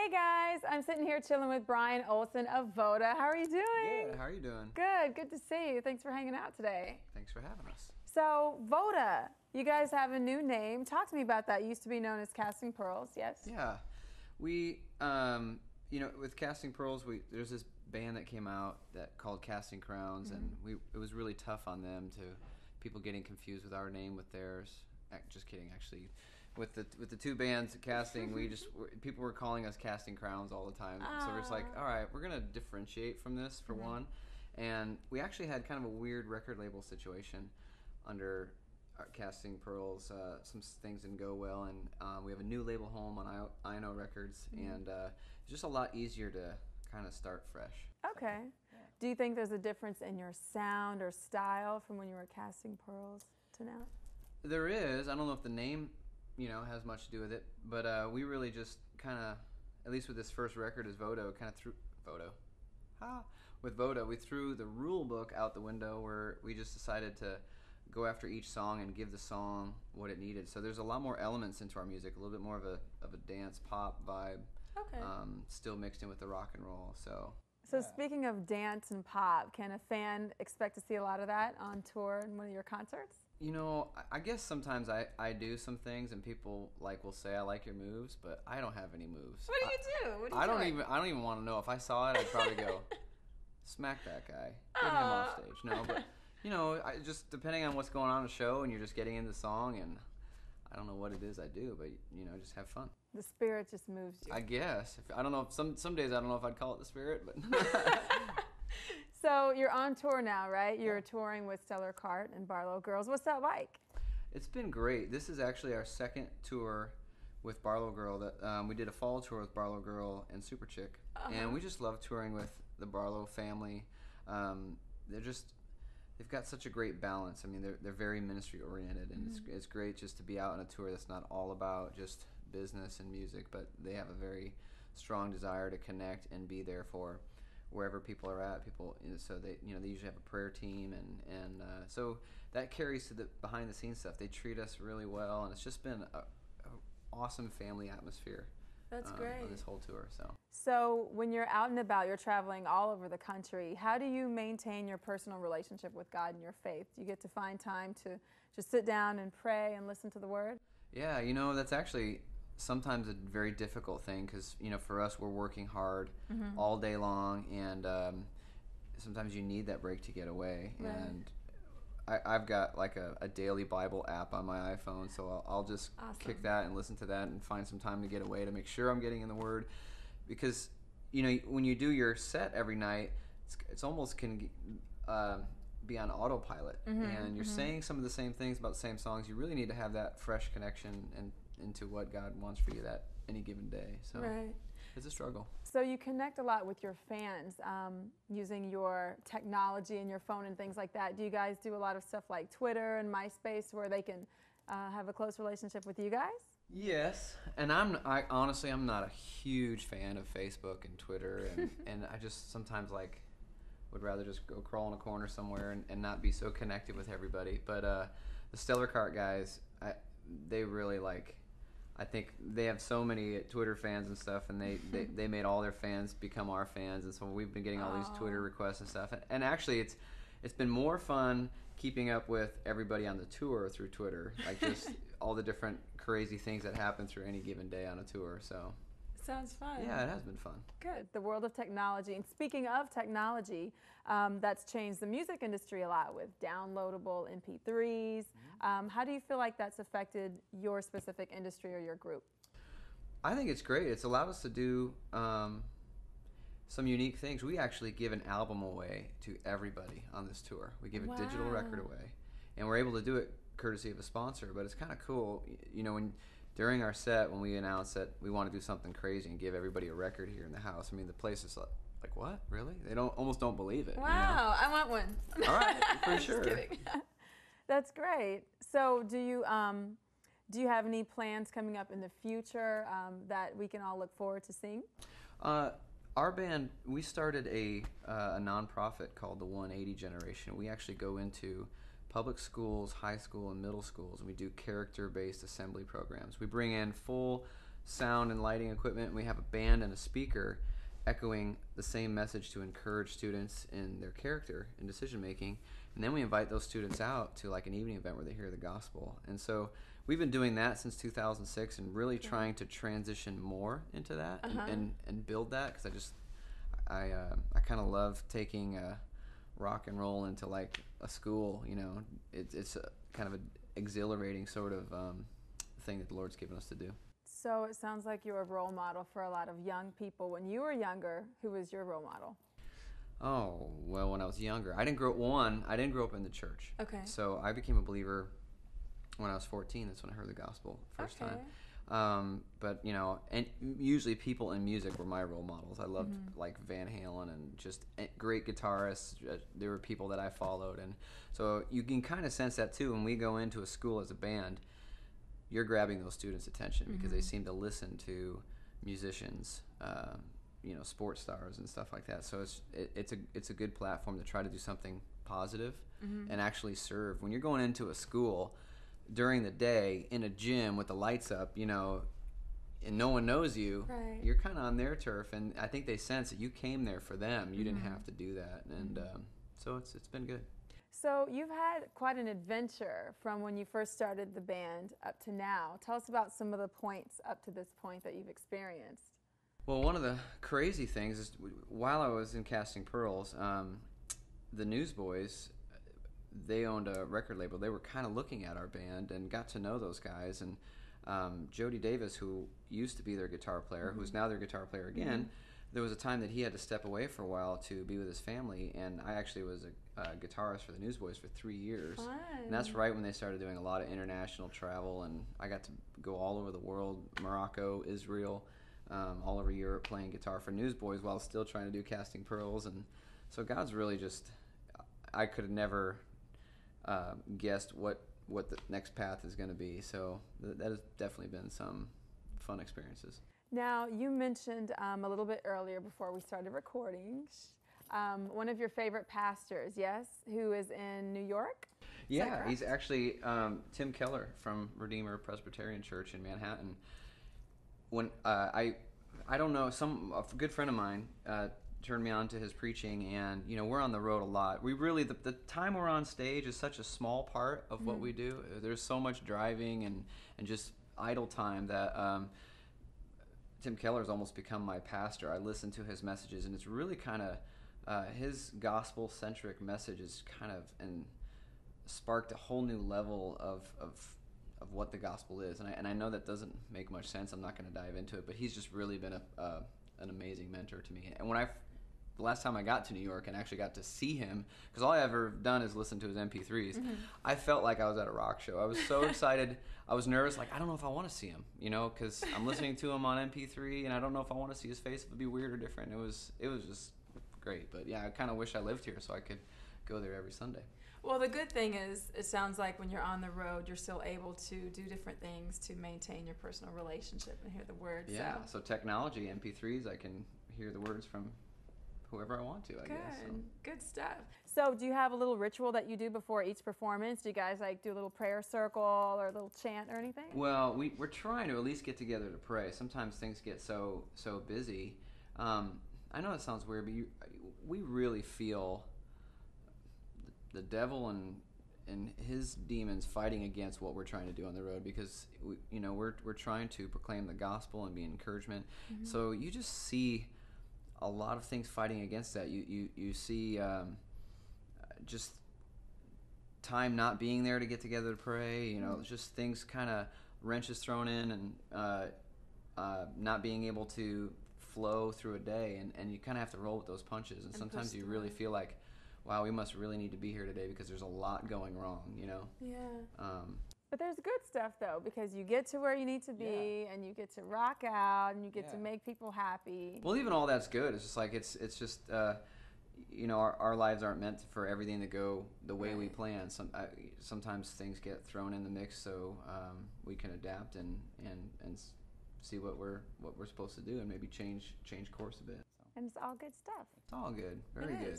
Hey guys, I'm sitting here chilling with Brian Olson of VOTA. How are you doing? Good. How are you doing? Good to see you. Thanks for hanging out today. Thanks for having us. So, VOTA, you guys have a new name. Talk to me about that. It used to be known as Casting Pearls, yes? Yeah. We, with Casting Pearls, there's this band that came out that called Casting Crowns, and it was really tough on them people getting confused with our name with theirs. Just kidding, actually. With the two bands casting, people were calling us Casting Crowns all the time. So we're just like, all right, we're gonna differentiate from this for one. And we actually had kind of a weird record label situation under our Casting Pearls. Some things didn't go well, and we have a new label home on I.Know Records, and it's just a lot easier to kind of start fresh. Okay. Do you think there's a difference in your sound or style from when you were Casting Pearls to now? There is. I don't know if the name, has much to do with it, but we really just kind of, at least with this first record as VOTA, kind of threw with VOTA, we threw the rule book out the window, where we just decided to go after each song and give the song what it needed. So there's a lot more elements into our music, a little bit more of a dance pop vibe, still mixed in with the rock and roll. So speaking of dance and pop, can a fan expect to see a lot of that on tour in one of your concerts? I guess sometimes I do some things, and people will say, I like your moves, but I don't have any moves. What do you do? What do you I don't even want to know. If I saw it, I'd probably go, smack that guy, get him off stage. No, but just depending on what's going on in the show, and you're just getting into the song, and I don't know what it is I do, but just have fun. The spirit just moves you. I guess. I don't know. Some days I don't know if I'd call it the spirit, but. So you're on tour now, right? You're touring with Stellar Cart and Barlow Girls. What's that like? It's been great. This is actually our second tour with Barlow Girl. We did a fall tour with Barlow Girl and Super Chick, and we just love touring with the Barlow family. They've got such a great balance. I mean, they're very ministry oriented, and it's great just to be out on a tour that's not all about just business and music, but they have a very strong desire to connect and be there for wherever people are at. So they usually have a prayer team, and so that carries to the behind the scenes stuff. They treat us really well, and it's just been a awesome family atmosphere. That's great. On this whole tour. So when you're out and about, you're traveling all over the country. How do you maintain your personal relationship with God and your faith? Do you get to find time to just sit down and pray and listen to the Word? Yeah, that's actually sometimes a very difficult thing, because for us, we're working hard all day long, and sometimes you need that break to get away. Right. And I've got a daily Bible app on my iPhone, so I'll just kick that and listen to that and find some time to get away to make sure I'm getting in the Word, because when you do your set every night, it's almost can be on autopilot, and you're saying some of the same things about the same songs. You really need to have that fresh connection and into what God wants for you that any given day. So it's a struggle. So you connect a lot with your fans using your technology and your phone and things like that. Do you guys do a lot of stuff like Twitter and MySpace where they can have a close relationship with you guys? Yes, and I honestly, I'm not a huge fan of Facebook and Twitter, and I just sometimes would rather just go crawl in a corner somewhere and not be so connected with everybody. But the Stellar Cart guys, they really I think they have so many Twitter fans and stuff, and they made all their fans become our fans, and so we've been getting all these Twitter requests and stuff. And actually, it's been more fun keeping up with everybody on the tour through Twitter, just all the different crazy things that happen through any given day on a tour. So. Sounds fun. Yeah, it has been fun. Good. The world of technology. And speaking of technology, that's changed the music industry a lot with downloadable MP3s. How do you feel like that's affected your specific industry or your group? I think it's great. It's allowed us to do some unique things. We actually give an album away to everybody on this tour. We give a digital record away. And we're able to do it courtesy of a sponsor, but it's kind of cool. During our set, when we announced that we want to do something crazy and give everybody a record here in the house, I mean, the place is like, what? Really? They almost don't believe it. Wow, I want one. All right, for sure. Just kidding. That's great. So do you have any plans coming up in the future that we can all look forward to seeing? Our band, we started a nonprofit called the 180 Generation. We actually go into public schools, high school, and middle schools, and we do character-based assembly programs. We bring in full sound and lighting equipment, and we have a band and a speaker echoing the same message to encourage students in their character and decision making. And then we invite those students out to like an evening event where they hear the gospel. And so we've been doing that since 2006 and really trying to transition more into that and build that, because I kind of love taking rock and roll into like a school. You know, it's a kind of an exhilarating sort of thing that the Lord's given us to do. So it sounds like you're a role model for a lot of young people. When you were younger, who was your role model? Oh, well, when I was younger, I didn't grow up in the church. Okay. So I became a believer when I was 14. That's when I heard the gospel first time. But, you know, and usually people in music were my role models. I loved like Van Halen and just great guitarists. There were people that I followed. And so you can kind of sense that too when we go into a school as a band. You're grabbing those students' attention because they seem to listen to musicians, you know, sports stars and stuff like that. So it's a good platform to try to do something positive and actually serve. When you're going into a school during the day in a gym with the lights up, you know, and no one knows you, you're kind of on their turf, and I think they sense that you came there for them. You didn't have to do that, and so it's been good. So you've had quite an adventure from when you first started the band up to now. Tell us about some of the points up to this point that you've experienced. Well, one of the crazy things is while I was in Casting Pearls, the Newsboys, they owned a record label. They were kind of looking at our band and got to know those guys. And Jody Davis, who used to be their guitar player, who's now their guitar player again, there was a time that he had to step away for a while to be with his family, and I actually was a guitarist for the Newsboys for 3 years. Fun. And that's right when they started doing a lot of international travel, and I got to go all over the world, Morocco, Israel, all over Europe, playing guitar for Newsboys while still trying to do Casting Pearls. And so God's really just, I could have never guessed what the next path is going to be. So that has definitely been some fun experiences. Now, you mentioned a little bit earlier before we started recording, one of your favorite pastors, yes, who is in New York? Yeah, he's actually Tim Keller from Redeemer Presbyterian Church in Manhattan. When I don't know, a good friend of mine turned me on to his preaching, and you know, we're on the road a lot. We really the time we're on stage is such a small part of what we do. There's so much driving and just idle time that Tim Keller's almost become my pastor. I listen to his messages, and it's really kind of his gospel-centric message is kind of and sparked a whole new level of what the gospel is. And I know that doesn't make much sense. I'm not going to dive into it, but he's just really been an amazing mentor to me. And the last time I got to New York and actually got to see him, because all I ever done is listen to his MP3s, I felt like I was at a rock show. I was so excited. I was nervous, like, I don't know if I want to see him, you know, because I'm listening to him on MP3, and I don't know if I want to see his face. It would be weird or different. It was just great. But yeah, I kind of wish I lived here so I could go there every Sunday. Well, the good thing is, it sounds like when you're on the road, you're still able to do different things to maintain your personal relationship and hear the words. Yeah, so technology, MP3s, I can hear the words from whoever I want to, I guess. So. Good stuff. So do you have a little ritual that you do before each performance? Do you guys like do a little prayer circle or a little chant or anything? Well, we're trying to at least get together to pray. Sometimes things get so busy. I know it sounds weird, but we really feel the devil and his demons fighting against what we're trying to do on the road, because we're trying to proclaim the gospel and be encouragement. So you just see a lot of things fighting against that. You see just time not being there to get together to pray. You know, just things kind of wrenches thrown in, and not being able to flow through a day, and you kind of have to roll with those punches. And sometimes you really feel like, wow, we must really need to be here today because there's a lot going wrong, you know? Yeah. But there's good stuff, though, because you get to where you need to be, and you get to rock out, and you get to make people happy. Well, even all that's good. It's just like, it's just, our lives aren't meant for everything to go the way we plan. Sometimes things get thrown in the mix, so we can adapt and see what we're supposed to do, and maybe change course a bit. So. And it's all good stuff. It's all good. Very good.